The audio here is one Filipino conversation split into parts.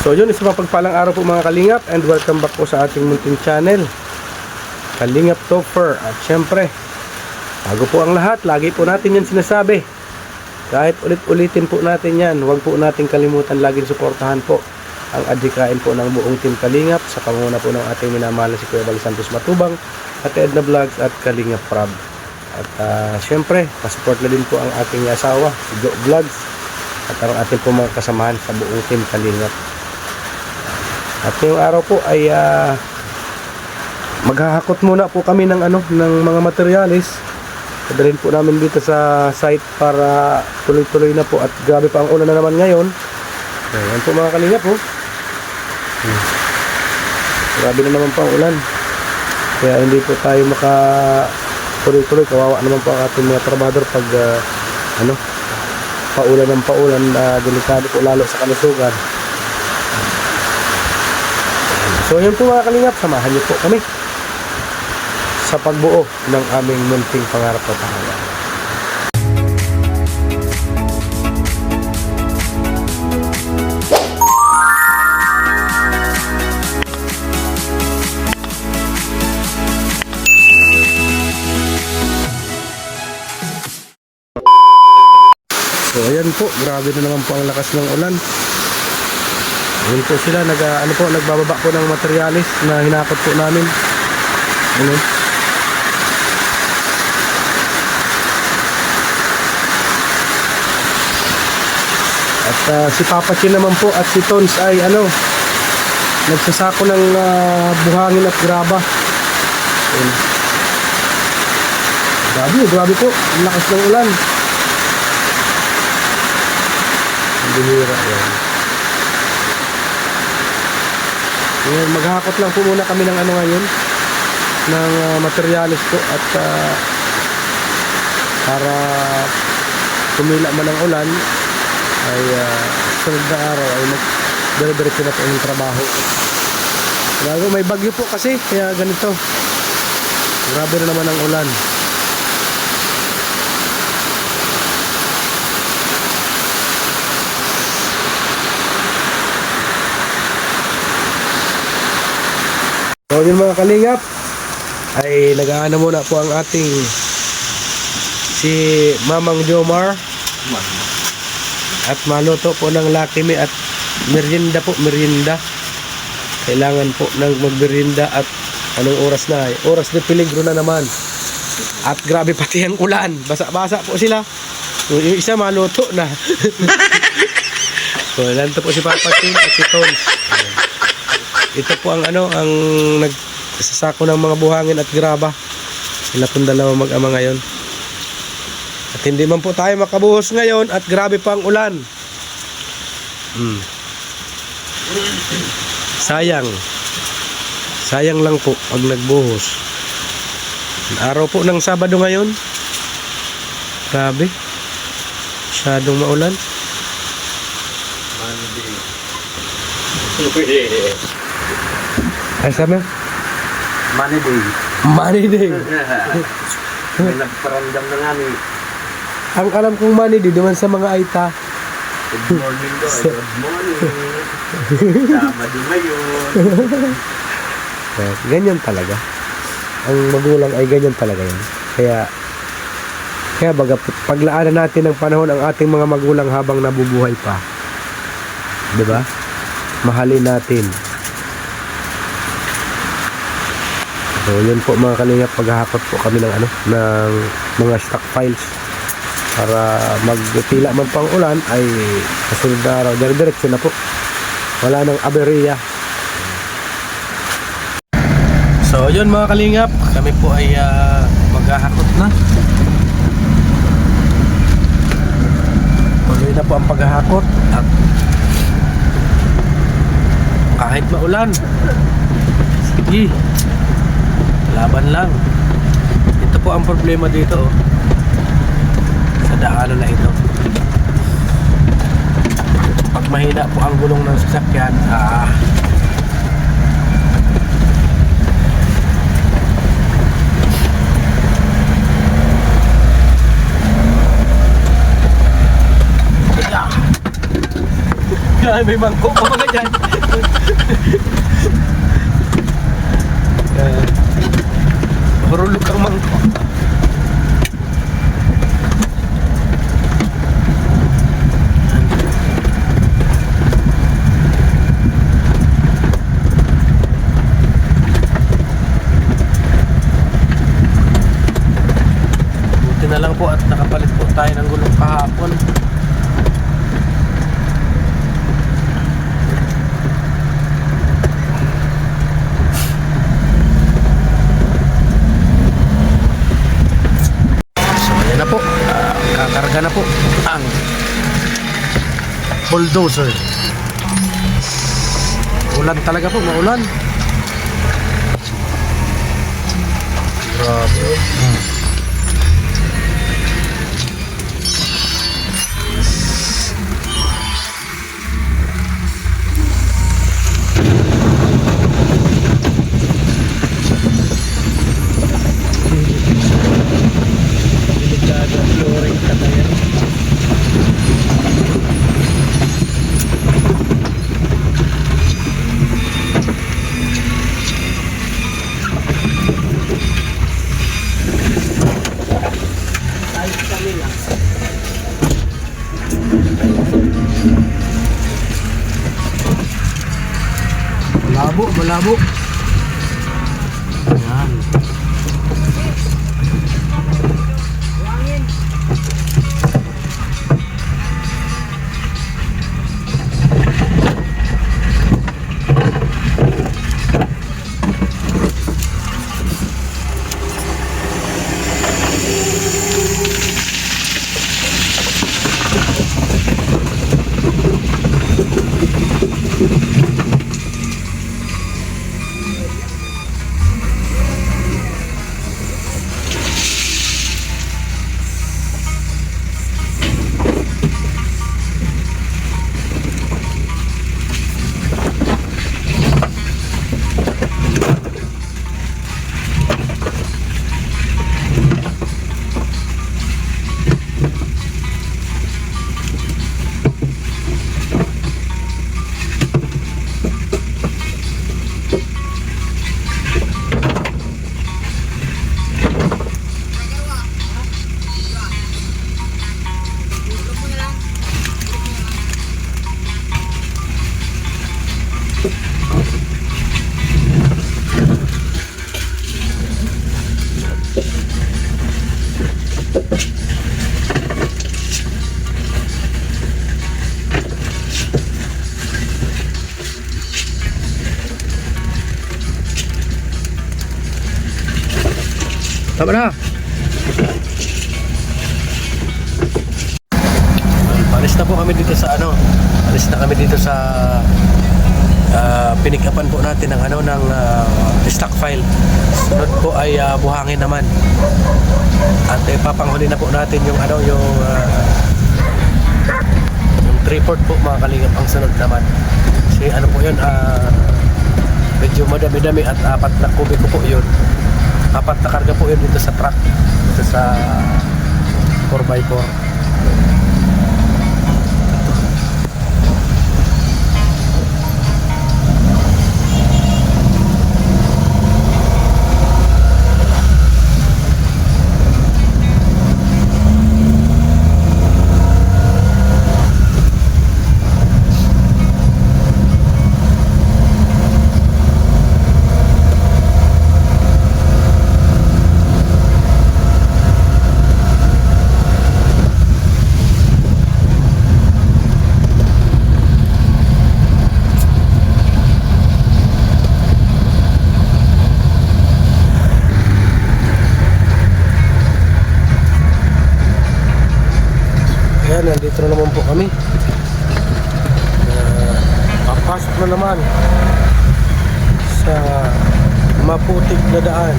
So yun, isa mapagpalang araw po mga kalingap, and welcome back po sa ating munting channel, Kalingap Topher. At syempre, bago po ang lahat, lagi po natin yan sinasabi, kahit ulit-ulitin po natin yan, huwag po natin kalimutan laging suportahan po ang adhikain po ng buong Team Kalingap sa panguna po ng ating minamahal na si Kuya Bal Santos Matubang, at Edna Vlogs at Kalingap Prab. At syempre, pasupport na din po ang aking asawa, si Jo Vlogs, at ang ating po mga kasamahan sa buong Team Kalingap. At ngayong araw po ay maghahakot muna po kami ng ng mga materialis. Dadalhin po namin dito sa site para tuloy-tuloy na po, at grabe pa ang ulan na naman ngayon. Ayan po mga kalingap po. Grabe na naman po ang ulan. Kaya hindi po tayo tuloy-tuloy. Kawawa naman po ang ating mga trabador pag paulan ng paulan, delikado po lalo sa kalusugan. So yun po mga kalingap, samahan niyo po kami sa pagbuo ng aming munting pangarap at pangalan. So ayan po, grabe na naman po ang lakas ng ulan. Ayan po sila, nagbababa po ng materialis na hinakot po namin. At si Papa Chin naman po at si Tons ay nagsasako ng buhangin at graba. Grabe po, ang lakas ng ulan. Bihira yan. Ngayon, maghahakot lang po muna kami ng ngayon, ng materialis po, at para tumila man ang ulan ay sunod na araw ay dire-diretso na po yung trabaho. Grabe, may bagyo po kasi, kaya ganito. Grabe na naman ang ulan. So yun mga kalingap, ay nag-aano muna po ang ating si Mamang Jomar at maluto po ng Lucky Me at merienda po, merienda. Kailangan po ng magmerienda. At anong oras na? Oras de peligro na naman. At grabe pati ang ulan, basa-basa po sila. Yung isa maluto na. So nandito po si Papa Chin at si Tons. Ito po ang ang nagsasako ng mga buhangin at graba. Sila pong dalawa mag-ama ngayon. At hindi man po tayo makabuhos ngayon, at grabe pa ang ulan. Sayang lang po pag nagbuhos. Araw po ng Sabado ngayon. Grabe, masyadong maulan. Ay sabi? Money day. Money day. May nagparamdam na namin. Ang alam kong money day naman sa mga Aita. Good morning do. Good morning. Sabado ngayon. Ganyan talaga. Ang magulang ay ganyan talaga yan. Kaya baga paglaanan natin ng panahon ang ating mga magulang habang nabubuhay pa. 'Di ba? Mahalin natin. So yun po mga kalingap, paghahakot po kami ng ng mga stock files para magtila man pang ulan ay kasunod na araw dire-diretso na po, wala nang aberya. So yun mga kalingap, kami po ay maghahakot na. Tuloy na po ang paghahakot, at kahit maulan, sige, laban lang. Ito po ang problema dito sa daanan na ito. Pag mahina po ang gulong ng sasakyan, Grabe, may mangkok pa mga dyan. Hurulog ang mangkok. Buti na lang po at nakapalit po tayo ng gulong kahapon. Na po, kakarga na po ang bulldozer. Ulan talaga po, maulan. Grabe. Flooring ka na yan. Malabo, malabo. Ayan. Tama na. Alis na po kami dito sa ano. Alis na kami dito sa pinikapan po natin ng ano ng stock file. Sunod po ay buhangin naman. At ipapanghuli na po natin yung ano yung 3/4 po mga kalingap ang sunod naman. Kasi ano po yun medyo madami-dami at 4 na kubiko po yun. 4 na karga po yun dito sa truck, dito sa 4x4. Ayan, nandito na naman po kami. Papasok na naman sa maputik na daan.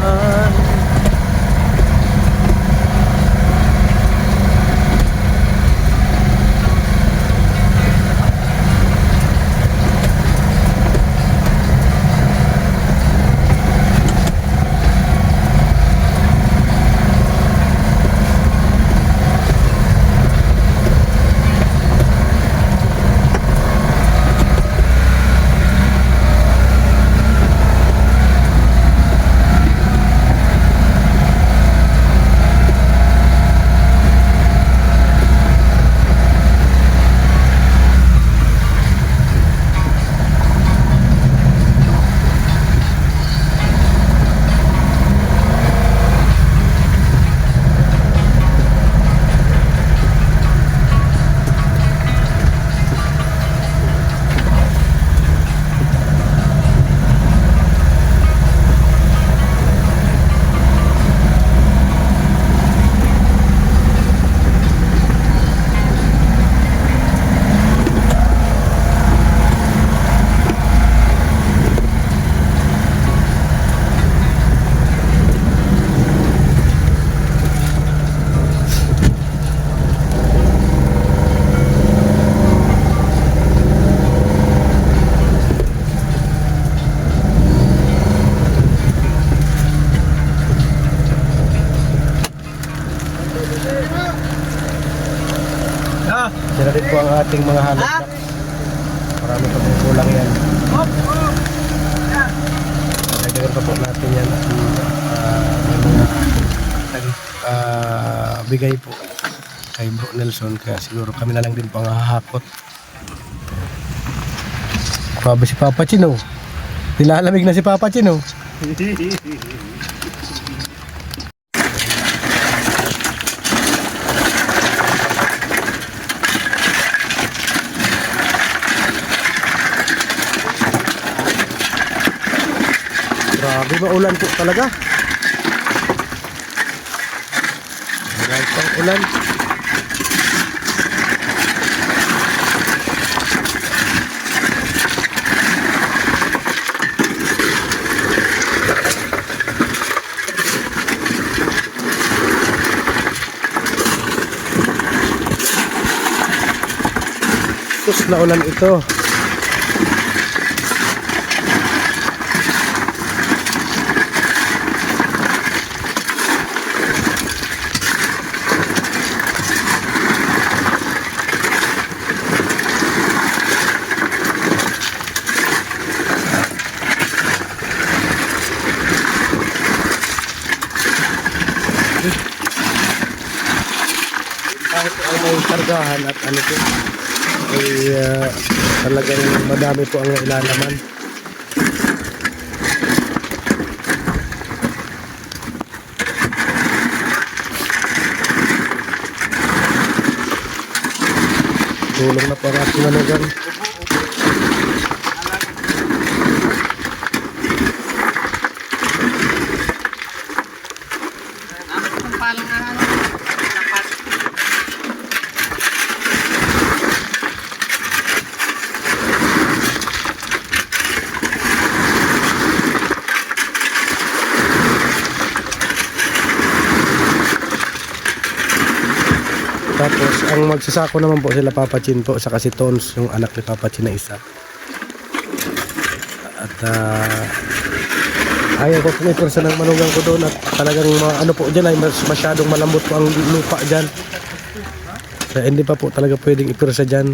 daan. Sila din po ang ating mga halak. Marami pa pong kulang yan. Dagdagan pa po natin yan. May mga bigay po kay Bro Nelson. Kaya siguro kami na lang din po ang hahakot. Paba si Papa Chino. Nilalamig na si Papa Chino. Grabe, maulan po talaga. Ulan pang ulan. Sus na ulan ito. Kahit ay may kargahan at ano po ay talagang madami po ang ilalaman. Tulong na po ang ating manugang. Tapos ang magsasako naman po sila Papa Chin po saka si Tons, yung anak ni Papa Chin na isa. At ayaw ko kung ipersa ng manugang ko doon at talagang ano po dyan ay masyadong malambot po ang lupa dyan. Kaya hindi pa po talaga pwedeng ipersa dyan.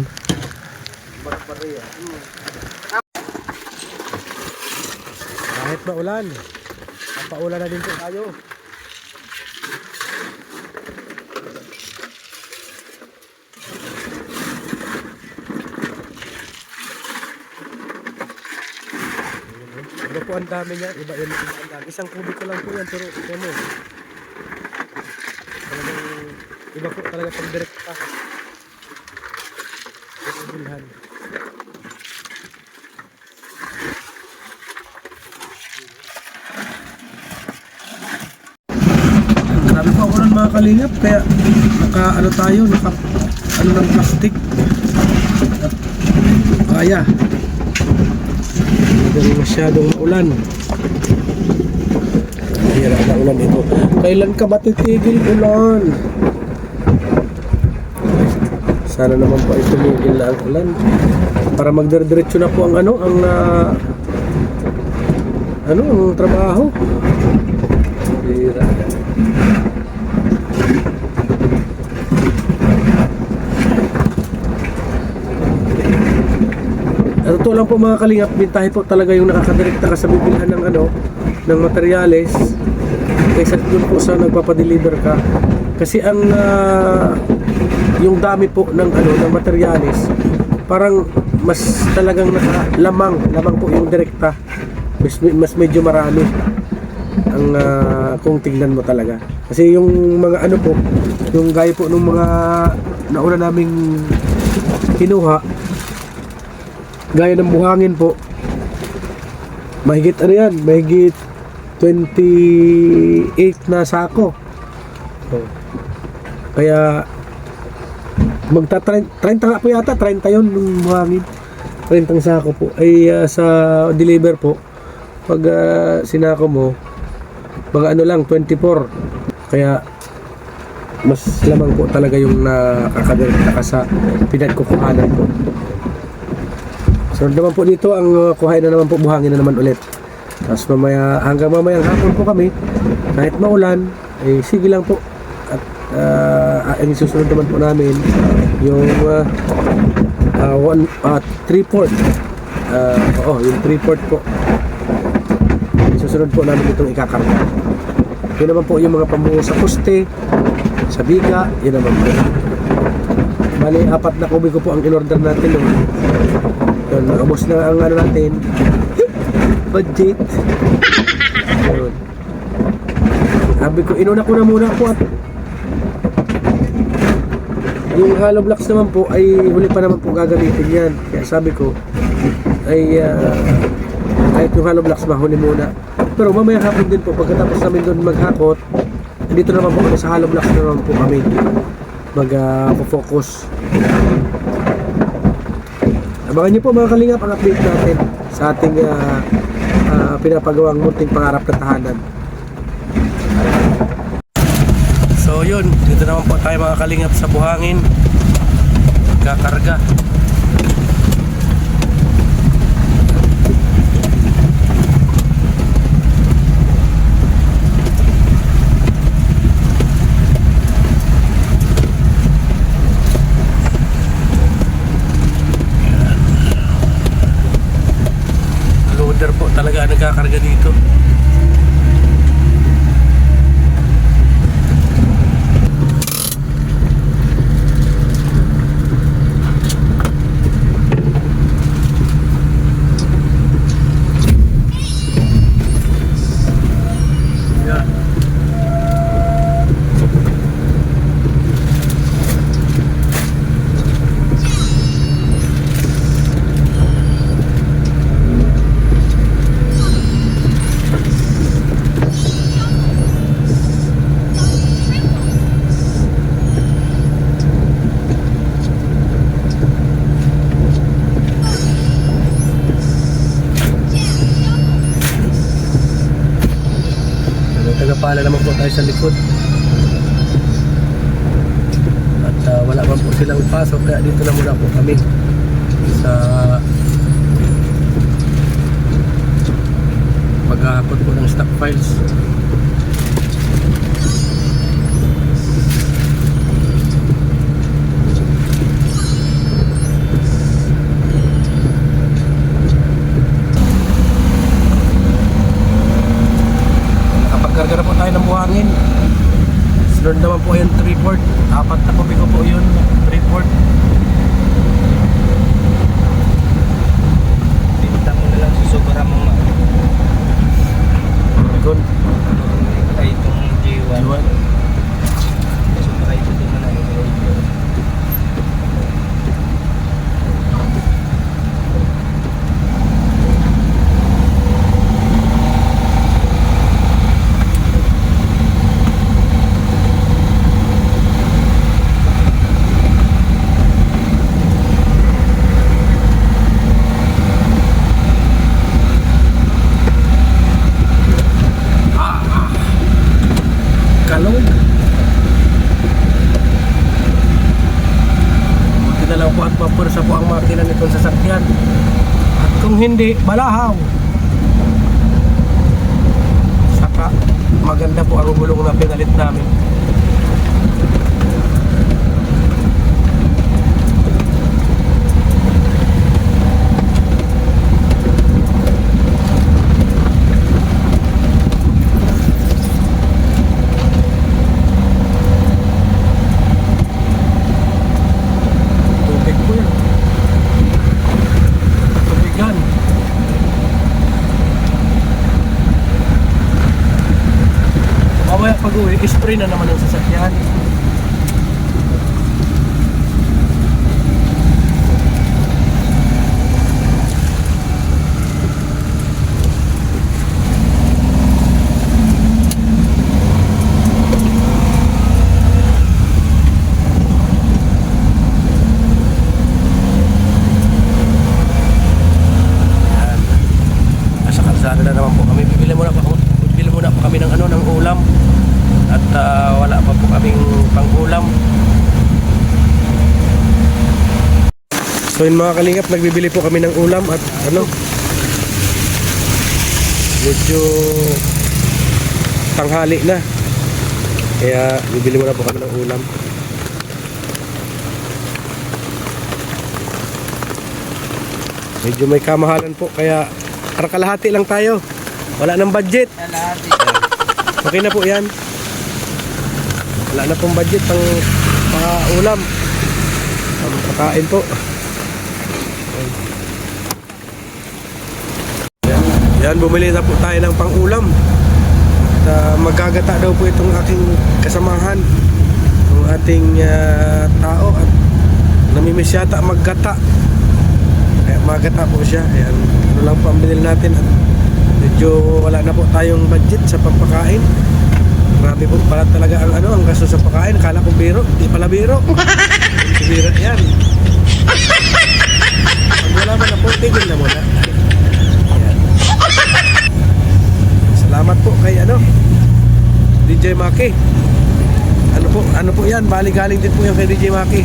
Kahit maulan, papaulan na din po tayo. Iba po ang dami niya, iba yan ang dami. Isang kubiko lang po yan, pero ito mo. Talagang iba po talaga pag direct pa. Bilhan. Grabe pa ulan mga kalingap, kaya naka ano tayo, naka ano ng plastic. At kaya. Masyadong maulan. Hirap ulan ito. Kailan ka ba titigil ulan? Sana naman po ay tumigil na ang ulan para magdiretso na po ang ang trabaho. Bira. At ito lang po mga kalingap, bintahe po talaga yung nakakadirekta ka sa bibilhan ng materyales kaysa dun po sa nagpapadeliver ka. Kasi ang yung dami po ng materyales, parang mas talagang lamang po yung direkta. Mas medyo marami ang kung tingnan mo talaga. Kasi yung mga po, yung gaya po ng mga nauna naming kinuha, gaya ng buhangin po, mahigit mahigit 28 na sako. Kaya magta 30 nga po yata, 30 yun ng buhangin, 30 sako po ay sa deliver po pag sinako mo mga lang 24. Kaya mas lamang po talaga yung nakakadirekta ka sa pinagkukuhanan po. So naman po dito ang kuhain na naman po, buhangin na naman ulit. Tapos hanggang mamayang hapon po kami, kahit maulan eh sige lang po. At ang isusunod naman po namin yung 3/4 yung 3/4 po. Isusunod po namin itong ikakarga. Yun naman po yung mga pamuho sa poste, sa biga, yun naman po. Bali, 4 na kubiko po ang in-order natin. Yun, naubos na ang natin budget. Yun. Sabi ko, inuna ko na muna po at yung hollow blocks naman po ay huli pa naman po gagamitin yan. Kaya sabi ko ay kahit yung hollow blocks mahuli muna. Pero mamaya hapon din po, pagkatapos namin doon maghakot, dito naman po kami sa hollow blocks naman po kami mag-focus. Abangan nyo po mga kalingap ang update natin sa ating pinapagawang munting pangarap na tahanan. So yun, dito naman po tayo mga kalingap sa buhangin, kakarga. Loader po talaga ang nagkakarga dito. Tagapala naman po tayo sa likod at wala man po silang pasok, kaya dito na muna po kami sa paghahakot po ng stock files. Karga na po tayo ng buhangin. Sunod naman po yung 3/4. 4 na po bigo po yun. 3/4. Bintang mo na lang susubara mo Ikon. ay itong J1. Susubara ito din mo na yun. hindi, balahaw. Saka maganda po ang gulong na pinalit namin. Tubig po yan. Tubigan. Mamaya pag uwi, spray na naman ang sasakyan. Yan. Nasa kalsada na naman po kami. Bibili muna po kami ng ng ulam. At wala pa po kaming pang-ulam. So yun mga kalingap, nagbibili po kami ng ulam at medyo tanghali na. Kaya bibili muna po kami ng ulam. Medyo may kamahalan po kaya kalahati lang tayo. Wala nang budget. Kalahati. Okay na po yan. Wala na pong budget pang ulam. Pang pagkain po. Yan, bumili na po tayo ng pang-ulam. At magkagata daw po itong aking kasamahan. Ang ating tao. At namimiss yata maggata. Kaya magata po siya. Ayan, ano lang po ang binili natin. At medyo wala na po tayong budget sa pampakain. Grabe po pala talaga ang gasto sa pagkain. Kala ko biro, di pala biro. Hindi biro yan. Pag wala man na po, tigil na muna. Ayan. Salamat po kay DJ Maki. Ano po yan? Bali-galing din po yan kay DJ Maki.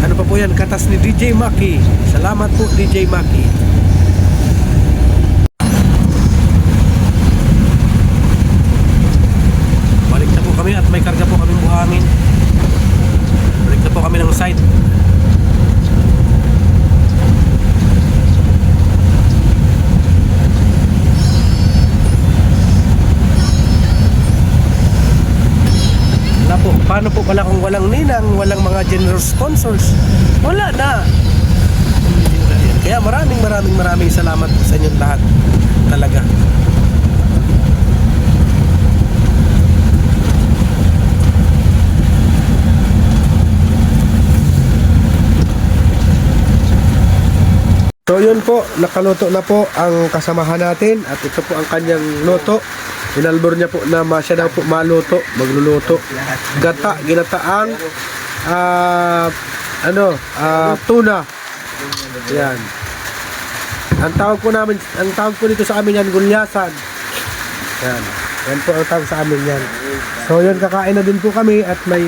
Ano pa po yan? Katas ni DJ Maki. Salamat po DJ Maki. Balik na po kami at may karga po kaming buhangin. Balik na po kami ng site. Paano po pala kung walang ninang, walang mga generous sponsors? Wala na. Kaya maraming salamat po sa inyong lahat. Talaga. So yun po, nakaluto na po ang kasamahan natin at ito po ang kanyang luto. Inalbor niya po na siya daw po maluto, magluluto. Gata, ginataang tuna. Yan. Ang tawag po dito sa amin yan, gulyasan. Yan. Yan po ang tawag sa amin yan. So yun, kakain na din po kami at may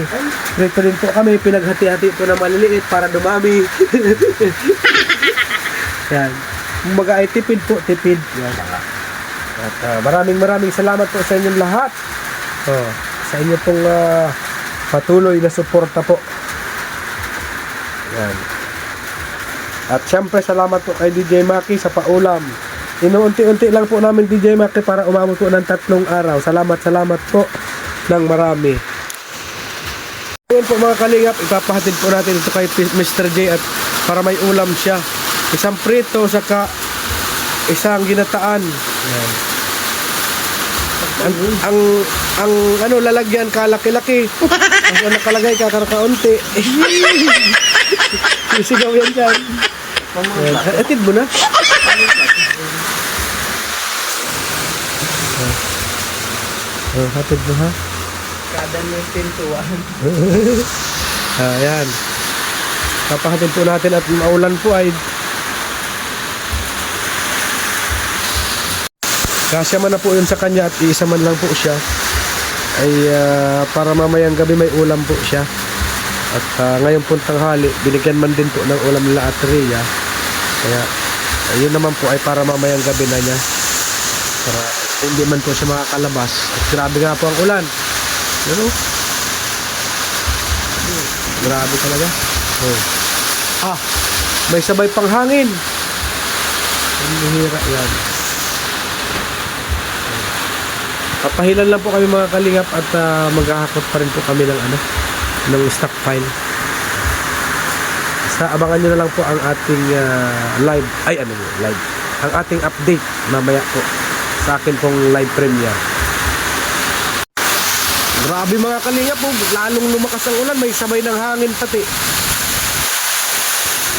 prito din po kami. Pinaghati-hati po na maliliit para dumami. Yan. Kumbaga ay tipid po, tipid. Yan. At maraming salamat po sa inyong lahat. Sa inyo pong patuloy na suporta po. Yan. At syempre salamat po kay DJ Maki sa paulam. Inuunti-unti lang po namin DJ Maki para umabot po ng 3 araw. Salamat po ng marami. Ngayon po mga kalingap, ipapahatid po natin ito kay Mr. J at para may ulam siya. Isang prito saka isang ginataan. Yan. Ang lalagyan kalaki-laki. Ang nakalagay kaunti. Sisigaw yan dyan. Atid mo na. Hatid mo ha. Kada may pintuan. Ayan. Papahatid po natin at maulan po ay kasya man na po yun sa kanya at isa man lang po siya ay para mamayang gabi may ulam po siya at ngayon po tanghali binigyan man din po ng ulam nila at Rhea kaya Ayun naman po ay para mamayang gabi na niya. Para hindi man po siya makakalabas. At grabe nga po ang ulan. Ano? Grabe talaga. Oh. Ah, may sabay pang hangin. Ang bihira yan. Papahilan lang po kami mga kalingap at maghahakot pa rin po kami ng ng stock file. Sa abangan nyo na lang po ang ating live. Live. Ang ating update mamaya po sa akin pong live premiere. Grabe mga kalingap po, lalong lumakas ang ulan, may sabay ng hangin pati.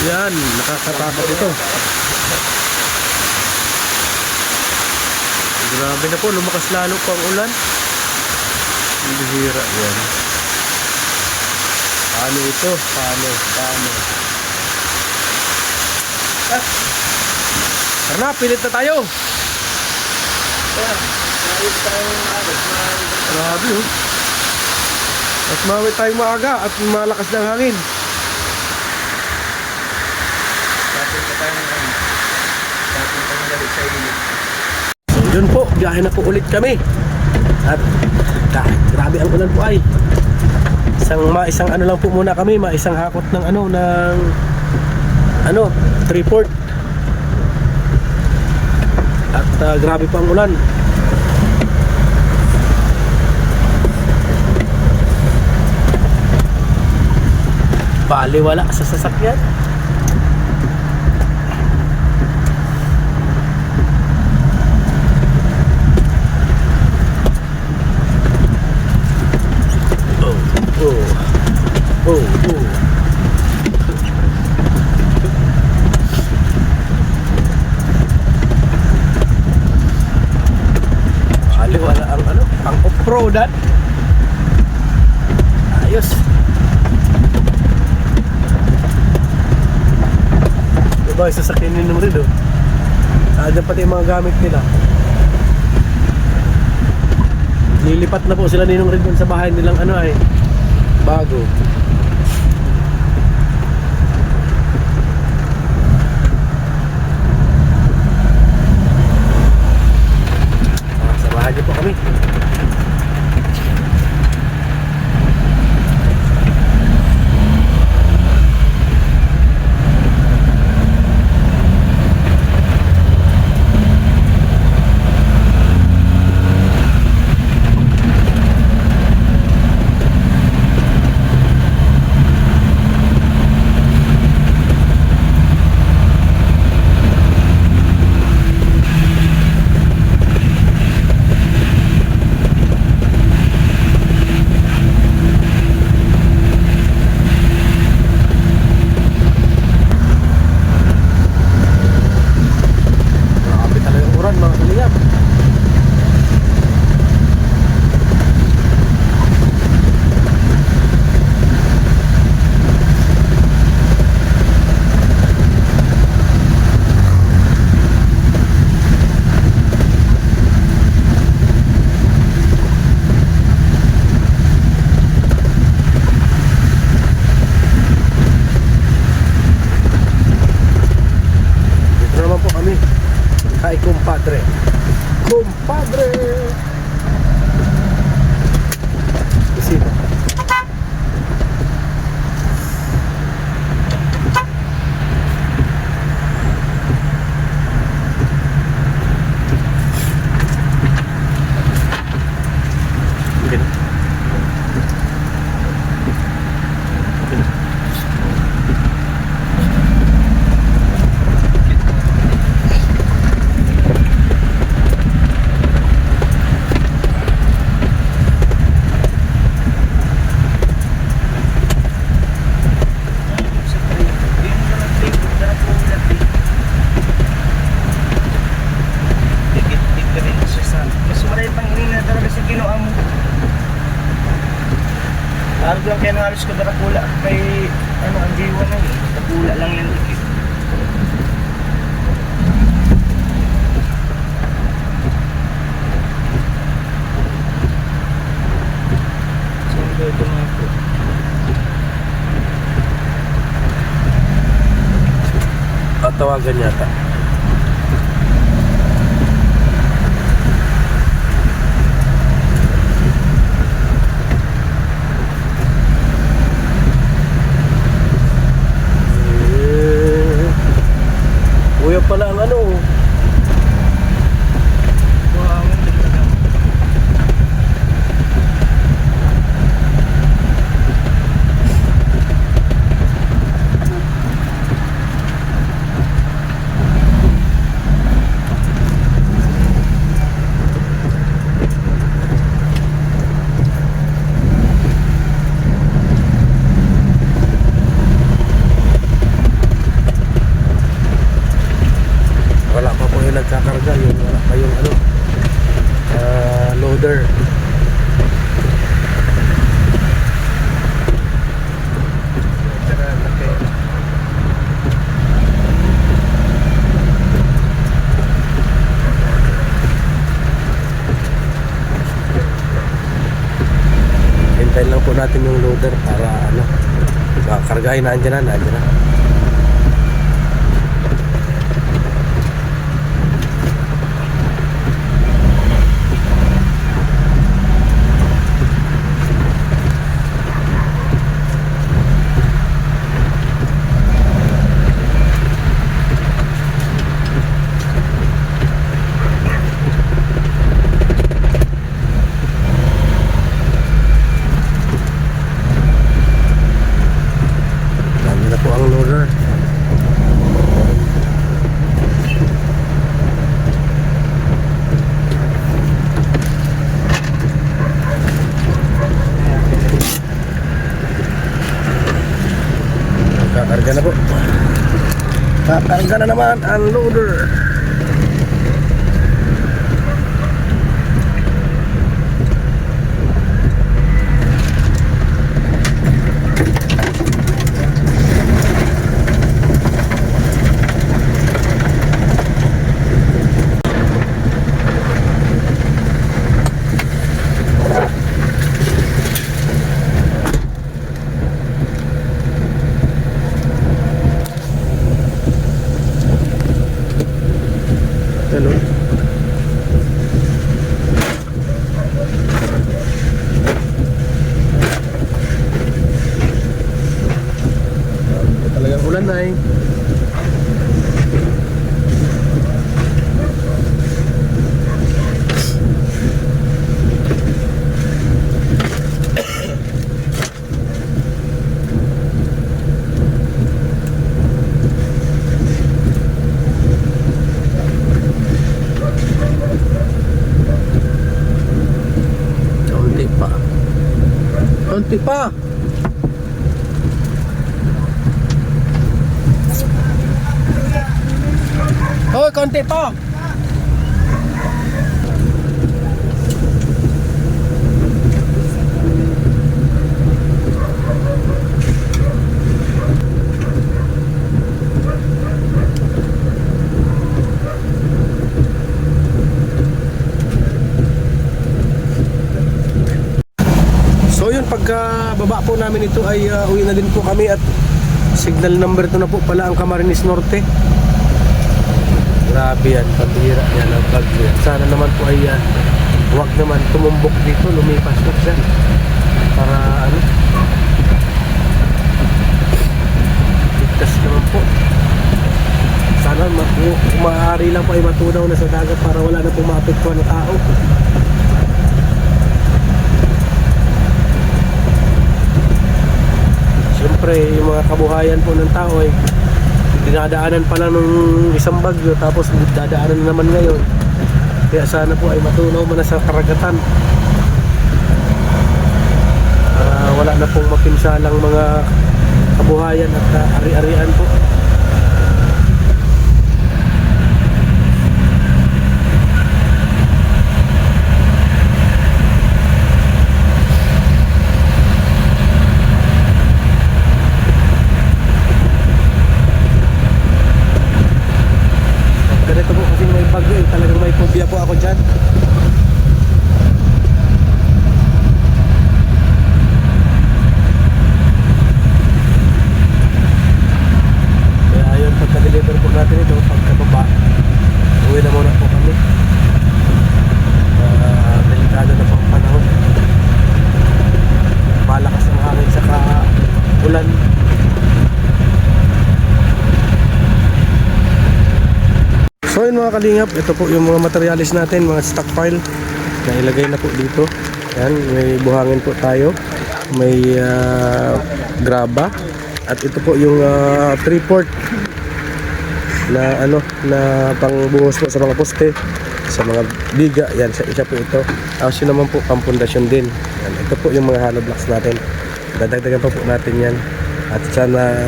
Yan, nakakatakot ito. Grabe na po, lumakas lalo po ang ulan. Ang bihira yan. Paano ito? Paano? Tara na, pilit na tayo. Grabe oh. At mawit tayong maaga at malakas ng hangin. So yun po, biyahe na po ulit kami. At grabe ang ulan po ay. Isang ano lang po muna kami, maisang hakot ng Freeport. At grabe po ang ulan. Baliwala sa sasakyan. Baliwala ang off-roadan. Ayos. Diba, sasakyan nyo naman rin oh. Ada pati yung mga gamit nila. Lilipat na po sila ninong rin sa bahay nilang bago. Sa bahay niyo po kami. Ay, kumpadre. Sino? Araw lang kaya nahalos ko nakapula kay ang jiwa na yun. Nakapula lang yan dikit. So, ito nga po. Tawagan yata. Antayin lang po natin yung loader para ano, makakargahin na, andyan na. Andyan na po ang loader. Kakarga na po. Kakarga na naman ang loader. Hello. Talagang ulan na eh. Konti pa. Hoy, konti pa. So yun, pagka baba po namin ito ay uwi na din po kami at signal number 2 na po pala ang Camarines Norte. Grabe yan, pambihira yan ang bagyo yan. Sana naman po ay huwag naman tumumbok dito, lumipas na siya para ano, ligtas naman po. Sana kung maaari lang po ay matunaw na sa dagat para wala na pong maapektuhan ng tao. Siyempre, yung mga kabuhayan po ng tao ay dinadaanan pala nung isang bagyo tapos dadaanan na naman ngayon. Kaya sana po ay matunaw man na sa karagatan. Wala na pong mapinsalang mga kabuhayan at ari-arian po. Ganito po kasi may bagyo eh. Talagang may phobia po ako dyan. Kaya ayun, pagka-deliver po natin ito, pagkababa, uwi na muna po kami. Delikado na po ang panahon. Malakas ang hangin saka ulan. So yun mga kalingap, ito po yung mga materialis natin, mga stockpile na ilagay na po dito. Yan, may buhangin po tayo, may graba, at ito po yung 3/4 na ano, na pangbuhos po sa mga poste, sa mga biga. Yan, isa po ito. Tapos yun naman po pampundasyon din. Yan, ito po yung mga hollow blocks natin. Dadagdagan pa po natin yan. At sana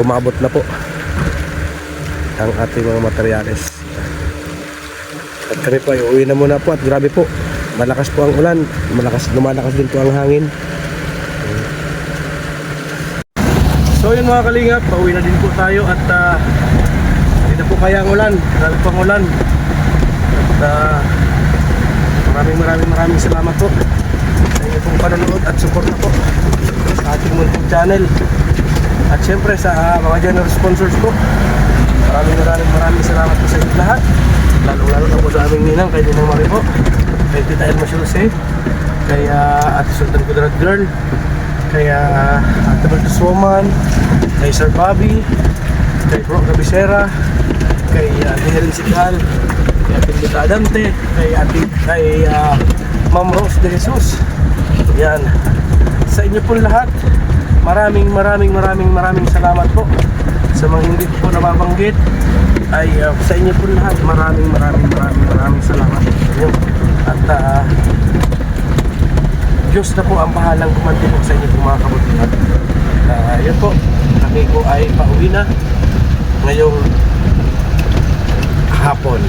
umabot na po ang ating mga materyales. At kami po ay uwi na muna po at grabe po, malakas po ang ulan, lumalakas din po ang hangin. So yun mga kalingap, pauwi na din po tayo at hindi na po kaya ang ulan, grabe po ang ulan. At maraming salamat po sa inyo pong panonood at suporta po sa ating munting channel. At syempre sa mga general sponsors po, maraming salamat po sa inyo lahat. Lalo na po sa aming ninang, kay Ninang Mari po, kay Tita Elma Shulse, kay Ate Sultan Kudrat Girl, kay Ate Bertus Woman, kay Sir Bobby, kay Bro Gabisera, kay Dinelin Sikal, kay Ate Lita Adante, kay Ma'am Rose de Jesus. Yan. Sa inyo po lahat, maraming salamat po. Sa mga hindi po nababanggit, ay sa inyo po lahat, maraming salamat sa inyo. At Diyos na po ang bahalang kumanti po sa inyo po mga kabutihan. Yun po, kami po ay pauwi na ngayong hapon.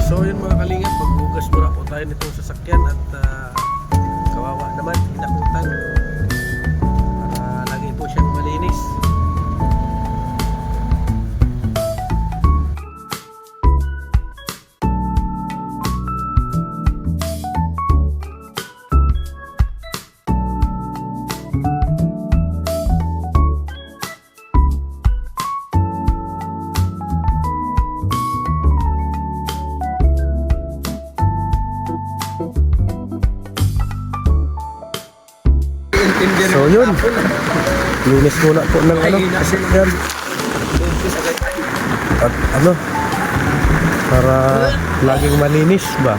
So yun mga kalingap, maghugas muna po tayo nitong sasakyan at kawawa naman, hinakutan para lagi po siyang malinis. So yun, linis muna po ng sasakyan. At para laging malinis ba?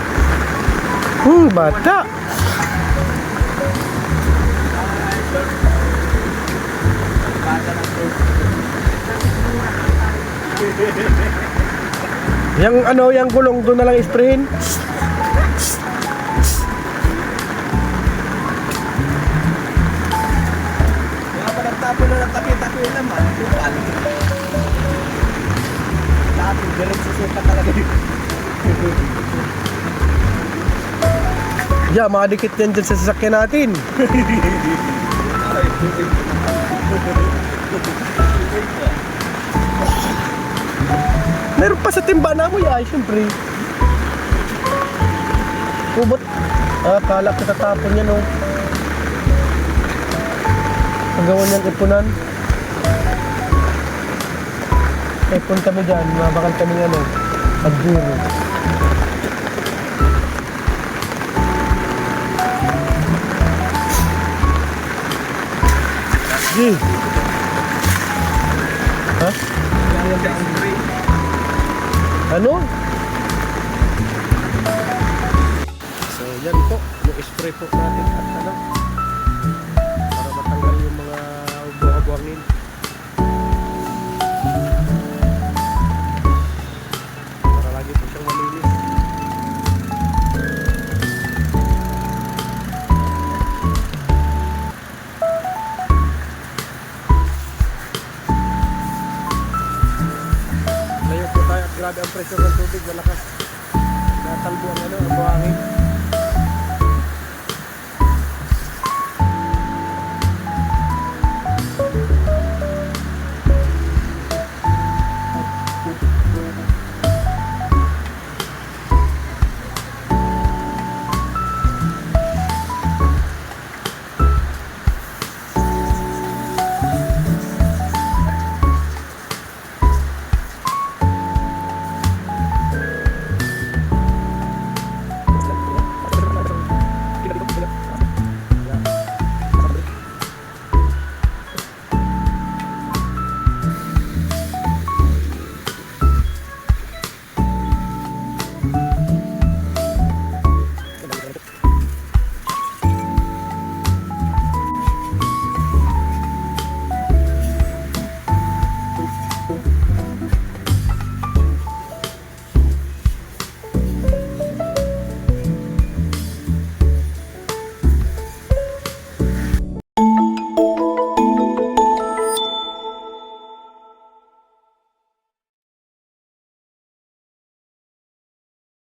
Bata! Yang gulong doon na lang isprayin. Tapos na nagtakita-takita yun naman, yung paling. Dati, diretso suka talaga yun. Yeah, makadikit yan dyan sa sasakyan natin. Meron pa sa timba na mo ya, siyempre. Kubot. Kala ko tatapon yan, oh. Pagawan niyang ipunan. Ipon kami dyan, mabakal kami pagburo. Ha? Ano? So yan po, yung spray po natin at para matanggal yung mga buwang-buwangin. Para lagi po siyang malinis. Layo po tayo at grabe ang pressure ng tubig, malakas. Natalbo ang buhangin.